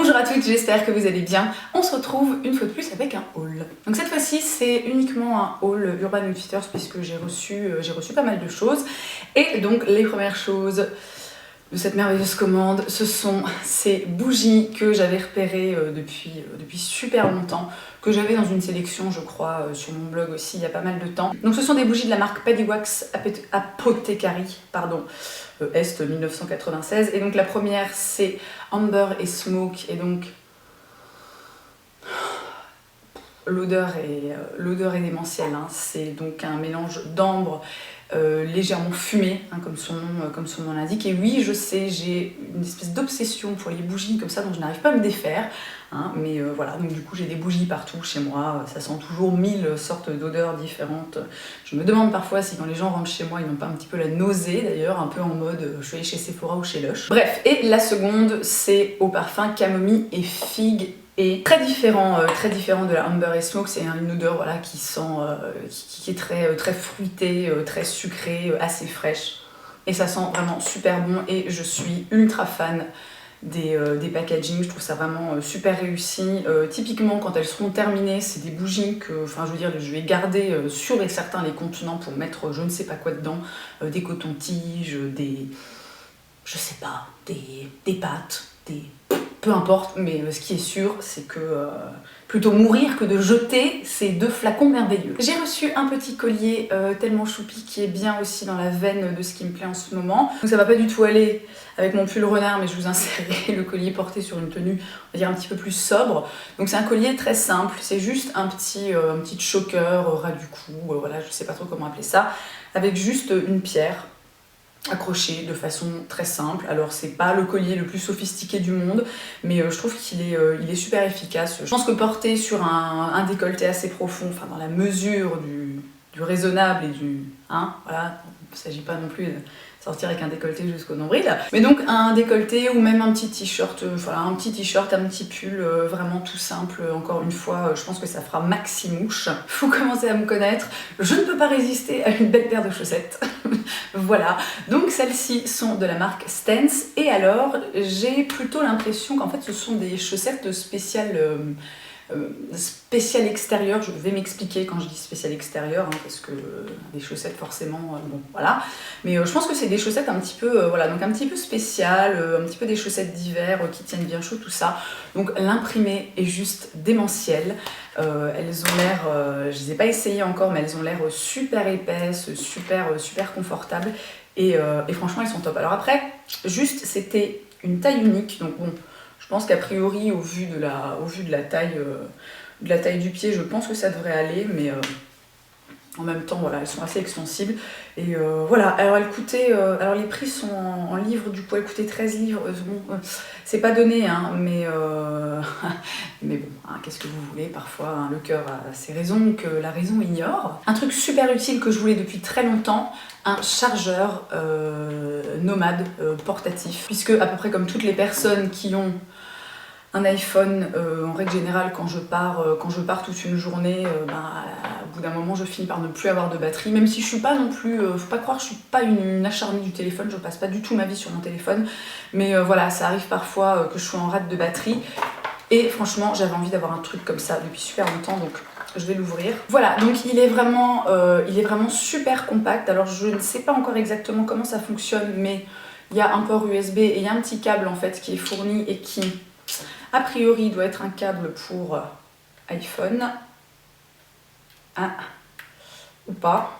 Bonjour à toutes, j'espère que vous allez bien. On se retrouve une fois de plus avec un haul. Donc cette fois-ci, c'est uniquement un haul Urban Outfitters puisque j'ai reçu pas mal de choses. Et donc les premières choses de cette merveilleuse commande, ce sont ces bougies que j'avais repérées depuis super longtemps, que j'avais dans une sélection, je crois, sur mon blog aussi il y a pas mal de temps. Donc ce sont des bougies de la marque Paddy Wax Apothecary, Est 1996. Et donc la première, c'est Amber et Smoke, et donc l'odeur est démentielle, hein. C'est donc un mélange d'ambre légèrement fumé, hein, comme son nom l'indique. Et oui, je sais, j'ai une espèce d'obsession pour les bougies comme ça dont je n'arrive pas à me défaire, hein, mais voilà, donc du coup j'ai des bougies partout chez moi, ça sent toujours 1000 sortes d'odeurs différentes. Je me demande parfois si quand les gens rentrent chez moi ils n'ont pas un petit peu la nausée d'ailleurs, un peu en mode je suis allée chez Sephora ou chez Lush. Bref, et la seconde, c'est au parfum camomille et figue. Et très différent de la Amber et Smoke. C'est une odeur, voilà, qui sent, qui est très fruitée, très sucrée, assez fraîche. Et ça sent vraiment super bon et je suis ultra fan des packaging. Je trouve ça vraiment super réussi. Typiquement, quand elles seront terminées, c'est des bougies que, enfin, je veux dire, je vais garder sur et certains les contenants pour mettre je ne sais pas quoi dedans, des cotons-tiges, je sais pas, des pâtes, peu importe, mais ce qui est sûr, c'est que plutôt mourir que de jeter ces deux flacons merveilleux. J'ai reçu un petit collier tellement choupi qui est bien aussi dans la veine de ce qui me plaît en ce moment. Donc ça va pas du tout aller avec mon pull renard, mais je vous insérerai le collier porté sur une tenue, on va dire un petit peu plus sobre. Donc c'est un collier très simple, c'est juste un petit choker ras du cou, voilà, je sais pas trop comment appeler ça, avec juste une pierre accroché de façon très simple. Alors c'est pas le collier le plus sophistiqué du monde, mais je trouve qu'il est super efficace. Je pense que porté sur un décolleté assez profond, enfin dans la mesure du raisonnable et du... hein, voilà, il ne s'agit pas non plus de sortir avec un décolleté jusqu'au nombril, mais donc un décolleté ou même un petit t-shirt, voilà, un petit t-shirt, un petit pull, vraiment tout simple. Encore une fois, je pense que ça fera maxi mouche. Vous commencez à me connaître, je ne peux pas résister à une belle paire de chaussettes. Voilà, donc celles-ci sont de la marque Stance, et alors j'ai plutôt l'impression qu'en fait ce sont des chaussettes spéciales extérieures. Je vais m'expliquer quand je dis spécial extérieur, hein, parce que les chaussettes forcément, bon voilà, mais je pense que c'est des chaussettes un petit peu, voilà, donc un petit peu spéciales, un petit peu des chaussettes d'hiver qui tiennent bien chaud, tout ça. Donc l'imprimé est juste démentiel. Elles ont l'air, je les ai pas essayées encore, mais elles ont l'air super épaisses, super confortables, et franchement elles sont top. Alors après, juste c'était une taille unique, donc bon, je pense qu'a priori au vu de la taille du pied, je pense que ça devrait aller, mais en même temps, voilà, elles sont assez extensibles. Et voilà, alors elles coûtaient, alors les prix sont en livres, du coup elles coûtaient 13 livres. Bon, c'est pas donné, hein, mais bon, hein, qu'est-ce que vous voulez, parfois hein, le cœur a ses raisons que la raison ignore. Un truc super utile que je voulais depuis très longtemps, un chargeur nomade portatif, puisque à peu près comme toutes les personnes qui ont un iPhone, en règle générale, quand je pars toute une journée, au bout d'un moment je finis par ne plus avoir de batterie, même si je suis pas non plus, faut pas croire, je suis pas une acharnée du téléphone, je passe pas du tout ma vie sur mon téléphone, mais voilà, ça arrive parfois que je sois en rate de batterie, et franchement j'avais envie d'avoir un truc comme ça depuis super longtemps, donc je vais l'ouvrir. Voilà, donc il est vraiment super compact. Alors je ne sais pas encore exactement comment ça fonctionne, mais il y a un port USB et il y a un petit câble en fait qui est fourni et qui a priori doit être un câble pour iPhone. Ah, ou pas.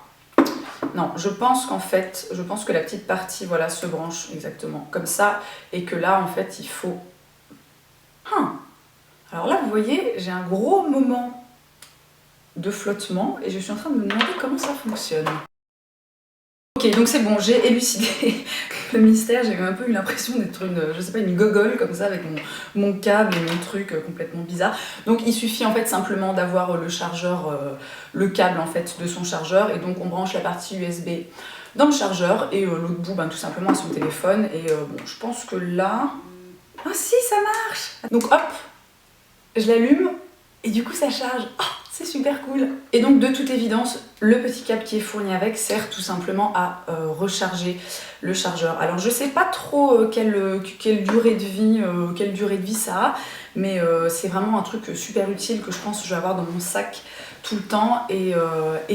Non, je pense que la petite partie, voilà, se branche exactement comme ça, et que là en fait il faut... Alors là vous voyez, j'ai un gros moment de flottement et je suis en train de me demander comment ça fonctionne. Ok, donc c'est bon, j'ai élucidé le mystère. J'ai un peu eu l'impression d'être une gogole comme ça avec mon câble et mon truc complètement bizarre. Donc il suffit en fait simplement d'avoir le chargeur, le câble en fait de son chargeur, et donc on branche la partie USB dans le chargeur et l'autre bout tout simplement à son téléphone. Et bon, je pense que là... Ah si, ça marche! Donc hop, je l'allume et du coup ça charge. Oh, c'est super cool. Et donc de toute évidence, Le petit câble qui est fourni avec sert tout simplement à recharger le chargeur. Alors je sais pas trop quelle durée de vie ça a, mais c'est vraiment un truc super utile que je pense que je vais avoir dans mon sac tout le temps et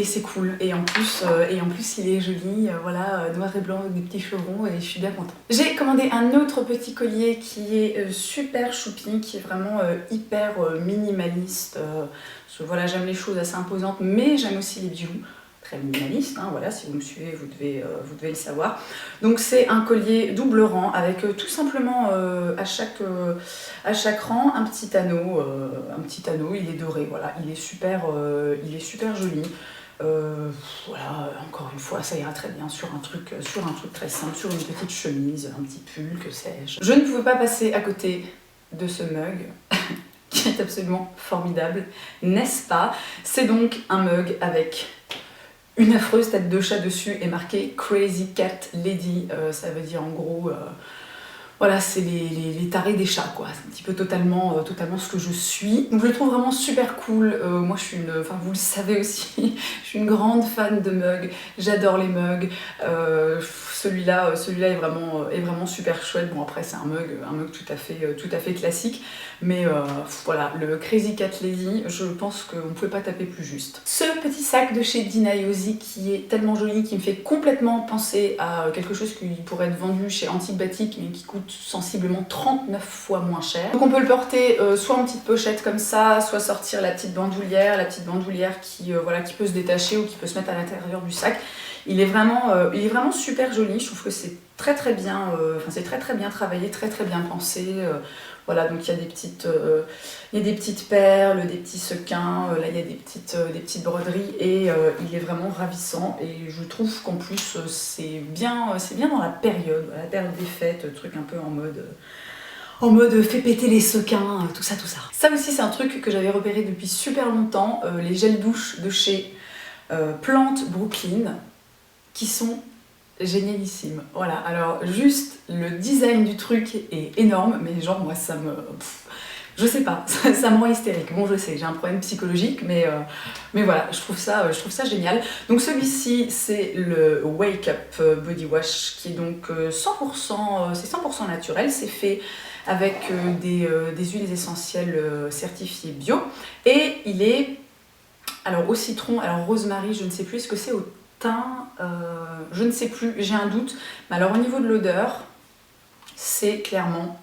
c'est cool. Et en plus il est joli, voilà, noir et blanc avec des petits chevrons et je suis bien contente. J'ai commandé un autre petit collier qui est super choupi, qui est vraiment hyper minimaliste. Parce que voilà, j'aime les choses assez imposantes, mais j'aime aussi les bijoux. Très minimaliste, hein, voilà, si vous me suivez, vous devez le savoir. Donc c'est un collier double rang avec tout simplement à chaque rang un petit anneau, il est doré, voilà, il est super joli. Voilà, encore une fois, ça ira très bien sur un truc très simple, sur une petite chemise, un petit pull, que sais-je. Je ne pouvais pas passer à côté de ce mug qui est absolument formidable, n'est-ce pas? C'est donc un mug avec une affreuse tête de chat dessus et marqué Crazy Cat Lady. Ça veut dire en gros, voilà, c'est les tarés des chats, quoi. C'est un petit peu totalement ce que je suis. Donc je le trouve vraiment super cool. Moi je suis vous le savez aussi, je suis une grande fan de mugs. J'adore les mugs. Celui-là est vraiment super chouette. Bon après c'est un mug tout à fait classique. Mais voilà, le Crazy Cat Lady, je pense qu'on ne pouvait pas taper plus juste. Ce petit sac de chez Dina Yosi qui est tellement joli, qui me fait complètement penser à quelque chose qui pourrait être vendu chez Antique Batik, mais qui coûte sensiblement 39 fois moins cher. Donc on peut le porter soit en petite pochette comme ça, soit sortir la petite bandoulière qui peut se détacher ou qui peut se mettre à l'intérieur du sac. Il est vraiment super joli. Je trouve que c'est très bien travaillé, très bien pensé. Voilà, donc il y a des petites perles, des petits sequins, là il y a des petites broderies et il est vraiment ravissant. Et je trouve qu'en plus c'est bien dans la période des fêtes, truc un peu en mode fait péter les sequins, tout ça. Ça aussi c'est un truc que j'avais repéré depuis super longtemps, les gels douche de chez Plante Brooklyn, qui sont génialissimes. Voilà, alors juste le design du truc est énorme, mais genre moi ça me... je sais pas, ça me rend hystérique. Bon je sais, j'ai un problème psychologique, mais voilà, je trouve ça génial. Donc celui-ci c'est le Wake Up Body Wash qui est donc 100% naturel, c'est fait avec des huiles essentielles certifiées bio et il est alors au citron, alors rosemary, je ne sais plus, est-ce que c'est au thym, je ne sais plus, j'ai un doute. Mais alors au niveau de l'odeur, c'est clairement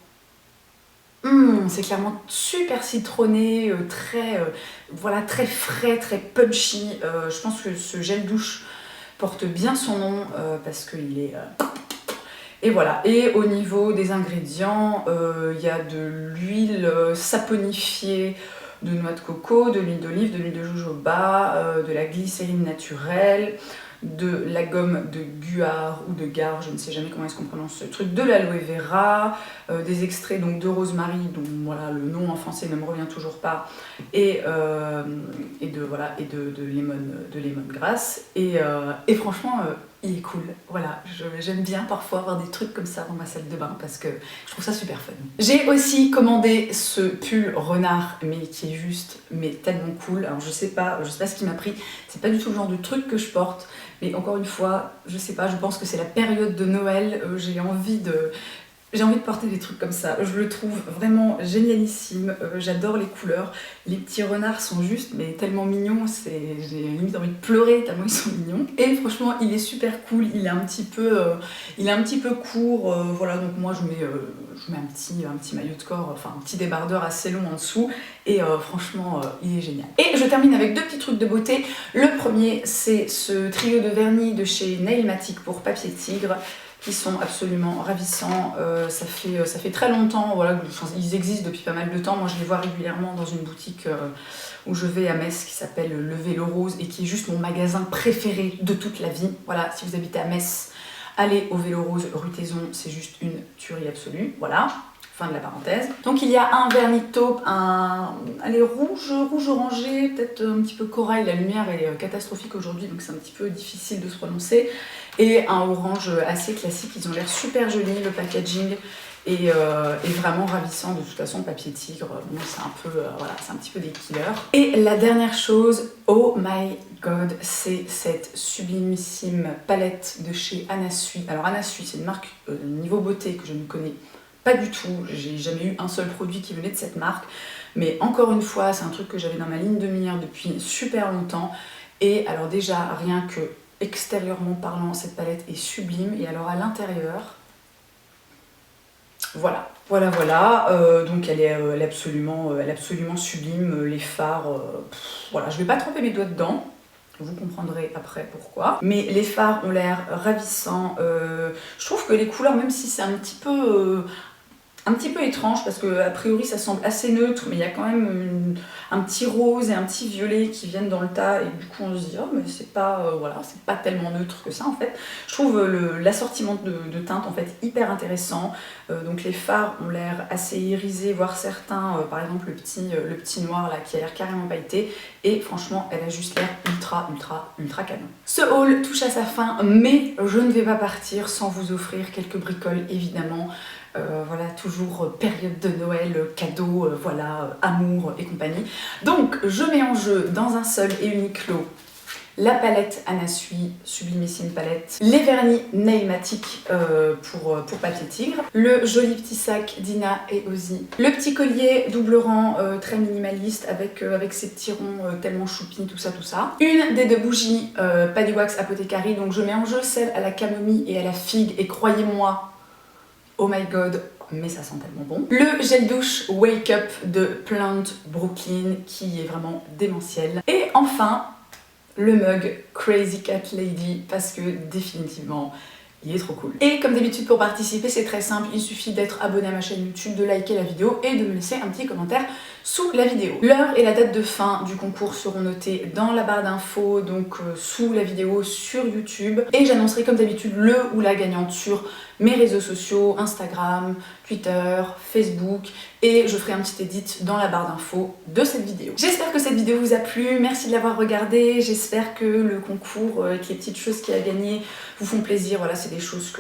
super citronné, très frais, très punchy. Je pense que ce gel douche porte bien son nom parce qu'il est... Et voilà, et au niveau des ingrédients, il y a de l'huile saponifiée de noix de coco, de l'huile d'olive, de l'huile de jojoba, de la glycérine naturelle, de la gomme de guar ou de gare, je ne sais jamais comment est-ce qu'on prononce ce truc, de l'aloe vera, des extraits donc de rosemary, dont voilà, le nom en français ne me revient toujours pas, et de lemongrass. Et franchement, il est cool. Voilà, j'aime bien parfois avoir des trucs comme ça dans ma salle de bain parce que je trouve ça super fun. J'ai aussi commandé ce pull renard, mais qui est juste tellement cool. Alors je sais pas ce qui m'a pris. C'est pas du tout le genre de truc que je porte. Mais encore une fois, je sais pas, je pense que c'est la période de Noël, j'ai envie de porter des trucs comme ça. Je le trouve vraiment génialissime, j'adore les couleurs. Les petits renards sont juste tellement mignons, j'ai limite envie de pleurer tellement ils sont mignons. Et franchement, il est super cool, il est un petit peu court, voilà, donc moi je mets un petit maillot de corps, enfin un petit débardeur assez long en dessous. Et franchement, il est génial. Et je termine avec deux petits trucs de beauté. Le premier, c'est ce trio de vernis de chez Nailmatic pour papier tigre, qui sont absolument ravissants. Ça fait très longtemps, voilà, ils existent depuis pas mal de temps. Moi je les vois régulièrement dans une boutique où je vais à Metz qui s'appelle Le Vélo Rose et qui est juste mon magasin préféré de toute la vie. Voilà, si vous habitez à Metz, allez au Vélo Rose rue Taizon, c'est juste une tuerie absolue. Voilà. Fin de la parenthèse. Donc il y a un vernis taupe, rouge orangé, peut-être un petit peu corail, la lumière est catastrophique aujourd'hui donc c'est un petit peu difficile de se prononcer. Et un orange assez classique, ils ont l'air super jolis, le packaging et vraiment ravissant. De toute façon, papier tigre, bon, c'est un peu, voilà, c'est un petit peu des killers. Et la dernière chose, oh my god, c'est cette sublimissime palette de chez Anna Sui. Alors Anna Sui, c'est une marque niveau beauté que je ne connais pas du tout, j'ai jamais eu un seul produit qui venait de cette marque, mais encore une fois, c'est un truc que j'avais dans ma ligne de mire depuis super longtemps. Et alors déjà, rien que extérieurement parlant, cette palette est sublime, et alors à l'intérieur, voilà. Donc elle est absolument sublime, les fards, voilà, je vais pas tremper mes doigts dedans. Vous comprendrez après pourquoi. Mais les fards ont l'air ravissants. Je trouve que les couleurs, même si c'est un petit peu étrange, parce que a priori ça semble assez neutre, mais il y a quand même un petit rose et un petit violet qui viennent dans le tas, et du coup on se dit oh mais c'est pas, voilà, c'est pas tellement neutre que ça en fait. Je trouve l'assortiment de teintes en fait hyper intéressant. Donc les fards ont l'air assez irisés, voire certains, par exemple le petit noir là qui a l'air carrément pailleté, et franchement elle a juste l'air ultra canon. Ce haul touche à sa fin, mais je ne vais pas partir sans vous offrir quelques bricoles évidemment. Voilà, toujours période de Noël, cadeaux, voilà, amour et compagnie. Donc je mets en jeu dans un seul et unique lot la palette Anna Sui, sublimissime palette, les vernis Nailmatic pour papier tigre, le joli petit sac d'Ina et Ozzy, le petit collier double rang très minimaliste avec ses petits ronds tellement choupis, tout ça, une des deux bougies Paddy Wax Apothecary, donc je mets en jeu celle à la camomille et à la figue, et croyez-moi, oh my god, mais ça sent tellement bon. Le gel douche Wake Up de Plant Brooklyn qui est vraiment démentiel. Et enfin, le mug Crazy Cat Lady parce que définitivement, il est trop cool. Et comme d'habitude, pour participer, c'est très simple, il suffit d'être abonné à ma chaîne YouTube, de liker la vidéo et de me laisser un petit commentaire sous la vidéo. L'heure et la date de fin du concours seront notées dans la barre d'infos, donc sous la vidéo sur YouTube. Et j'annoncerai comme d'habitude le ou la gagnante sur mes réseaux sociaux, Instagram, Twitter, Facebook, et je ferai un petit edit dans la barre d'infos de cette vidéo. J'espère que cette vidéo vous a plu, merci de l'avoir regardée, j'espère que le concours avec les petites choses qu'il a gagnées vous font plaisir. Voilà, c'est des choses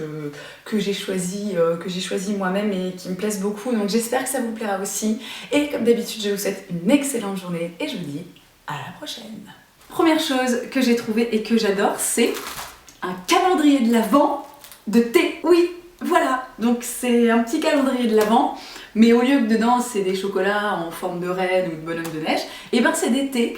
que j'ai choisies moi-même et qui me plaisent beaucoup, donc j'espère que ça vous plaira aussi. Et comme d'habitude, je vous souhaite une excellente journée et je vous dis à la prochaine. Première chose que j'ai trouvée et que j'adore, c'est un calendrier de l'Avent de thé. Oui, voilà, donc c'est un petit calendrier de l'Avent, mais au lieu que dedans c'est des chocolats en forme de reine ou de bonhomme de neige, et ben c'est des thés.